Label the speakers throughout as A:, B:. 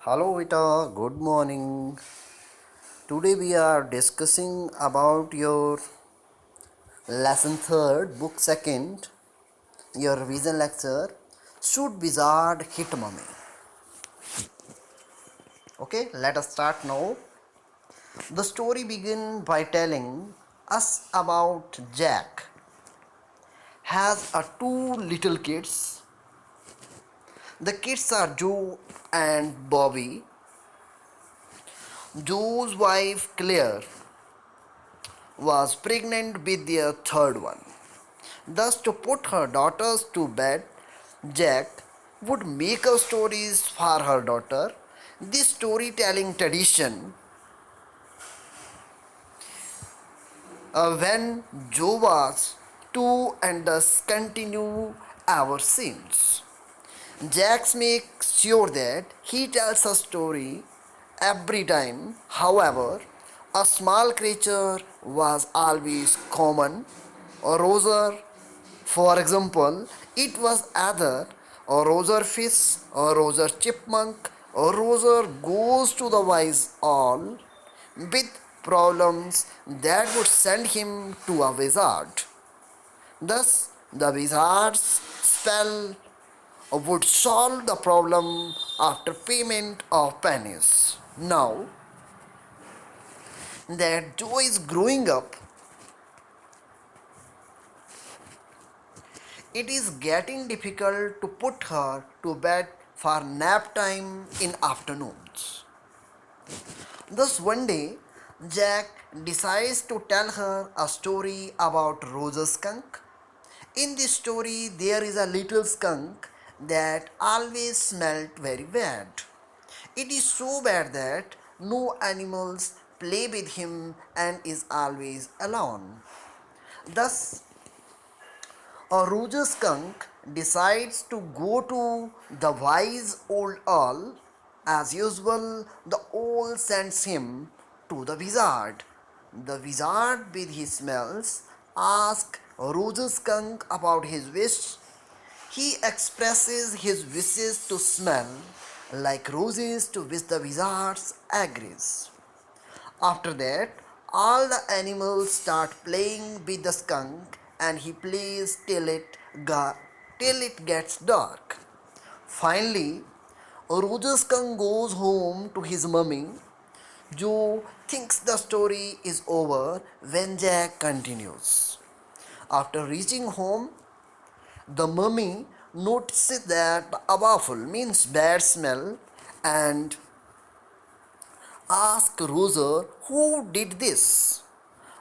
A: Hello Vita, good morning. Today we are discussing about your lesson third, book second, your revision lecture. Should wizard hit mummy? Okay, let us start now. The story begins by telling us about Jack. Has a two little kids. The kids are Joe and Bobby. Joe's wife Claire was pregnant with their third one. Thus, to put her daughters to bed, Jack would make up stories for her daughter. This storytelling tradition, when Joe was two and thus continue ever since. Jack makes sure that he tells a story every time. However, a small creature was always common. Roser, for example, it was either a roser fish, a roser chipmunk, or roser goes to the wise owl with problems that would send him to a wizard. Thus, the wizard's spell would solve the problem after payment of pennies. Now that Joe is growing up, it is getting difficult to put her to bed for nap time in afternoons. Thus one day, Jack decides to tell her a story about Rose's skunk. In this story, there is a little skunk that always smelled very bad. It is so bad that no animals play with him and is always alone. Thus, a Roger skunk decides to go to the wise old owl. As usual, the owl sends him to the wizard. The wizard, with his smells, asks Roger skunk about his wish. He expresses his wishes to smell like roses, to which the wizard agrees. After that, all the animals start playing with the skunk and he plays till it gets dark. Finally, Roger skunk goes home to his mummy. Joe thinks the story is over when Jack continues. After reaching home, the mummy notices that the awful means bad smell and asks Roger who did this.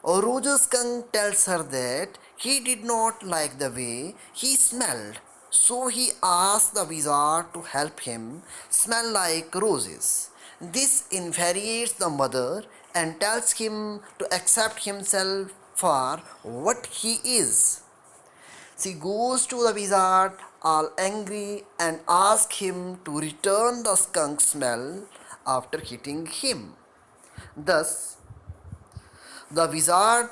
A: Roger skunk tells her that he did not like the way he smelled, so he asks the wizard to help him smell like roses. This infuriates the mother and tells him to accept himself for what he is. She goes to the wizard all angry and asks him to return the skunk smell after hitting him. Thus, the wizard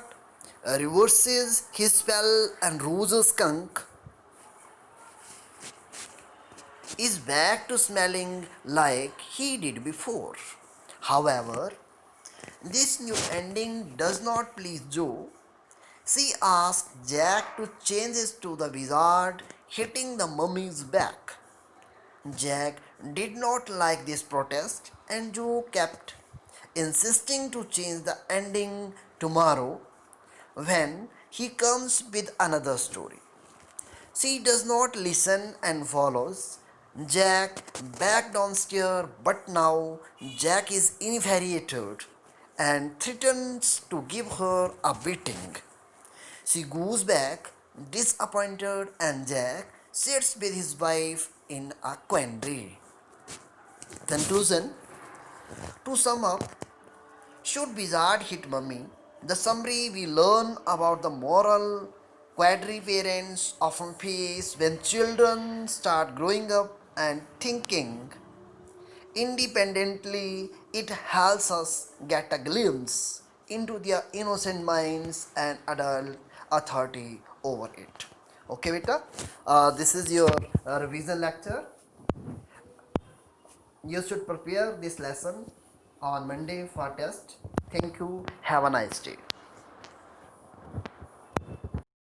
A: reverses his spell and Rose's skunk is back to smelling like he did before. However, this new ending does not please Joe. She asks Jack to change it to the wizard hitting the mummy's back. Jack did not like this protest and Joe kept insisting to change the ending tomorrow when he comes with another story. She does not listen and follows Jack back downstairs, but now Jack is infuriated and threatens to give her a beating. She goes back disappointed and Jack sits with his wife in a quandary. Conclusion. To sum up, should wizard hit mummy? The summary we learn about the moral quadriparents often face when children start growing up and thinking independently. It helps us get a glimpse into their innocent minds and adult authority over it. Okay, beta. This is your revision lecture. You should prepare this lesson on Monday for test. Thank you. Have a nice day.